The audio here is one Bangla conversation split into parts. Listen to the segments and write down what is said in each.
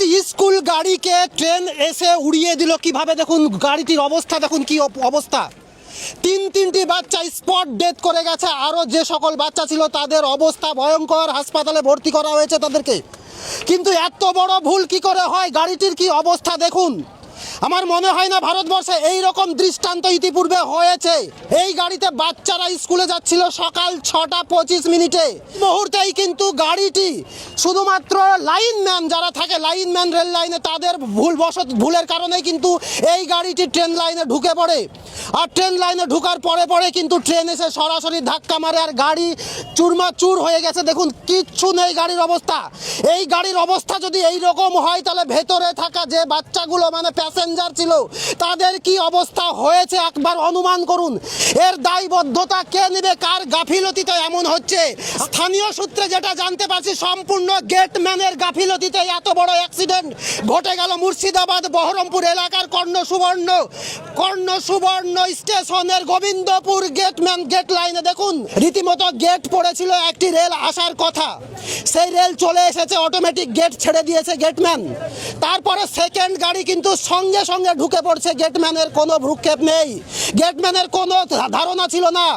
একটি স্কুল গাড়িকে ট্রেন এসে উড়িয়ে দিল কিভাবে দেখুন, গাড়িটির অবস্থা দেখুন কি অবস্থা। তিনটি বাচ্চা স্পট ডেথ করে গেছে, আরও যে সকল বাচ্চা ছিল তাদের অবস্থা ভয়ঙ্কর, হাসপাতালে ভর্তি করা হয়েছে তাদেরকে। কিন্তু এত বড় ভুল কি করে হয়, গাড়িটির কি অবস্থা দেখুন। আমার মনে হয় না ভারতবর্ষে এই রকম দৃষ্টান্ত ইতিপূর্বে হয়েছে। এই গাড়িতে বাচ্চারা স্কুলে যাচ্ছিল সকাল 6:25 মুহূর্তেই কিন্তু গাড়িটি শুধুমাত্র লাইনম্যান যারা থাকে, লাইনম্যান রেল লাইনে, তাদের ভুলের কারণে কিন্তু এই গাড়িটি ট্রেন লাইনে ঢুকে পড়ে। আর ট্রেন লাইনে ঢুকার পরে কিন্তু ট্রেন এসে সরাসরি ধাক্কা মারে আর গাড়ি চুরমাচুর হয়ে গেছে। দেখুন কিচ্ছু নেই গাড়ির অবস্থা। এই গাড়ির অবস্থা যদি এই রকম হয় তাহলে ভেতরে থাকা যে বাচ্চাগুলো মানে প্যাসেঞ্জার ছিল তাদের কি অবস্থা হয়েছে একবার অনুমান করুন। এর দায়বদ্ধতা কে নেবে, কার গাফিলতিতে এমন হচ্ছে? স্থানীয় সূত্রে যেটা জানতে পারছি, সম্পূর্ণ গেটম্যানের গাফিলতিতে এত বড় অ্যাক্সিডেন্ট ঘটে গেল মুর্শিদাবাদ বহরমপুর এলাকার কর্ণসুবর্ণ স্টেশনের গোবিন্দপুর গেটম্যান গেট লাইনে দেখুন রীতিমতো গেট পড়েছিল, একটি রেল আসার কথা, সেই রেল চলে এসেছে, অটোমেটিক গেট ছেড়ে দিয়েছে গেটম্যান। তারপরে সেকেন্ড গাড়ি কিন্তু সঙ্গে সঙ্গে ঢুকে পড়ছে। গেটম্যানের কোনো ভ্রুক্ষেপ নেই, গেটম্যানের কোনো ধারণা ছিল না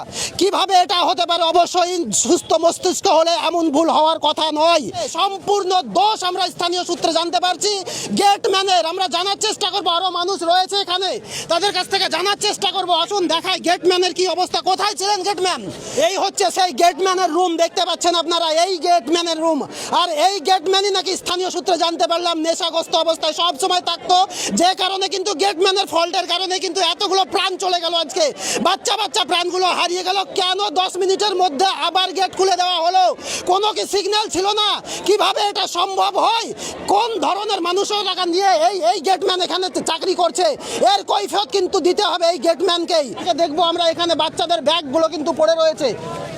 কিভাবে এটা হতে পারে। অবশ্যই সুস্থ মস্তিষ্ক হলে এমন ভুল হওয়ার কথা নয়। সম্পূর্ণ দোষ আমরা স্থানীয় সূত্রে জানতে পারছি গেটম্যানের। আমরা জানার চেষ্টা করবো, আরো মানুষ রয়েছে এখানে, তাদের কাছ থেকে জানার চেষ্টা করবো। আসুন দেখাই গেটম্যানের কি অবস্থা। কোথায় ছিলেন গেটম্যান? এই হচ্ছে সেই গেটম্যানের রুম, দেখতে পাচ্ছেন আপনারা, এই গেটম্যানের রুম। আর এই গেটম্যানই নাকি স্থানীয় সূত্রে জানতে পারলাম নেশাগ্রস্ত অবস্থায় সব সময় থাকতো, যে কারণে কিন্তু গেটম্যানের ফল্টের কারণে কিন্তু এতগুলো প্রাণ চলে গেল আজকে, বাচ্চা প্রাণগুলো হারিয়ে গেল। কেন 10 মিনিটের মধ্যে আবার গেট খুলে দেওয়া হলো? কোনো কি সিগন্যাল ছিল না? কিভাবে এটা সম্ভব হয়? কোন ধরনের মানুষরা নিয়ে এই গেটম্যান এখানে চাকরি করছে? এর কৈফিয়ত কিন্তু দিতে হবে এই গেটম্যানকেই। দেখবো আমরা এখানে বাচ্চাদের ব্যাগগুলো কিন্তু পড়ে রয়েছে।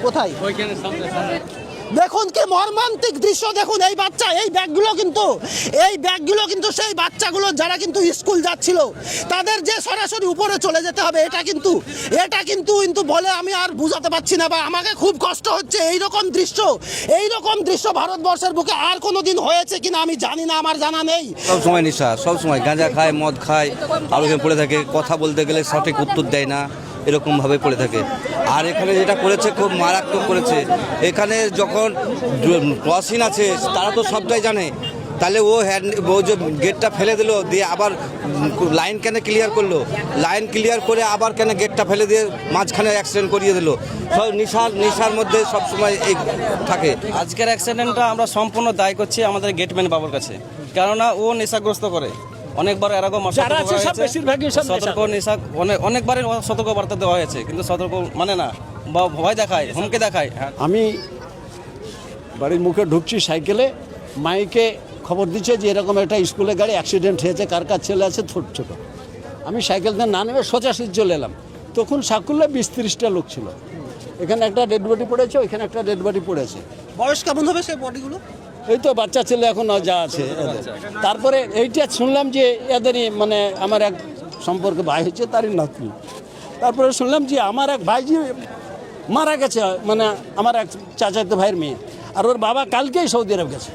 কোথায়? দেখুন কি মর্মান্তিক দৃশ্য দেখুন। এই ব্যাগগুলো কিন্তু সেই বাচ্চাগুলো যারা কিন্তু স্কুল যাচ্ছিল তাদের যে সরাসরি উপরে চলে যেতে হবে, এটা কিন্তু বলে আমি আর বুঝাতে পারছি না, বা আমাকে খুব কষ্ট হচ্ছে। এইরকম দৃশ্য ভারতবর্ষের বুকে আর কোনোদিন হয়েছে কিনা আমি জানি না, আমার জানা নেই। সব সময় নেশা, সব সময় গাঁজা খায়, মদ খায়, আর ওখানে পড়ে থাকে, কথা বলতে গেলে সঠিক উত্তর দেয় না, এরকমভাবে পড়ে থাকে। আর এখানে যেটা করেছে খুব মারাত্মক করেছে। এখানে যখন ক্রসিং আছে তারা তো সবটাই জানে, তাহলে ও যে গেটটা ফেলে দিল, দিয়ে আবার লাইন কেন ক্লিয়ার করলো, লাইন ক্লিয়ার করে আবার কেন গেটটা ফেলে দিয়ে মাঝখানে অ্যাক্সিডেন্ট করিয়ে দিল। সব নেশার মধ্যে সবসময় এই থাকে। আজকের অ্যাক্সিডেন্টটা আমরা সম্পূর্ণ দায়ী করছি আমাদের গেটম্যান বাবুর কাছে, কেননা ও নেশাগ্রস্ত করে। অনেকবার এরকম অনেকবারই সতর্কবার্তা দেওয়া হয়েছে, কিন্তু সতর্ক মানে না, বা ভয় দেখায়, হুমকি দেখায়। আমি বাড়ির মুখে ঢুকছি সাইকেলে, মাইকে খবর দিচ্ছে যে এরকম একটা স্কুলে গাড়ি অ্যাক্সিডেন্ট হয়েছে, কার ছেলে আছে ছোট। আমি সাইকেল দিয়ে না নেমে সোজাসুজি চলে এলাম। তখন সাকুল্যে 20-30টা লোক ছিল। এখানে একটা ডেড বডি পড়েছে, ওইখানে একটা ডেড বডি পড়েছে। বয়স কেমন হবে সেই বডিগুলো? এই তো বাচ্চা ছেলে এখন যা আছে। তারপরে এইটা শুনলাম যে এদেরই মানে আমার এক সম্পর্কে ভাই হচ্ছে, তারই নাতনি। তারপরে শুনলাম যে আমার এক ভাই যে মারা গেছে, মানে আমার এক চাচাতো ভাইয়ের মেয়ে, আর ওর বাবা কালকেই সৌদি আরব গেছে।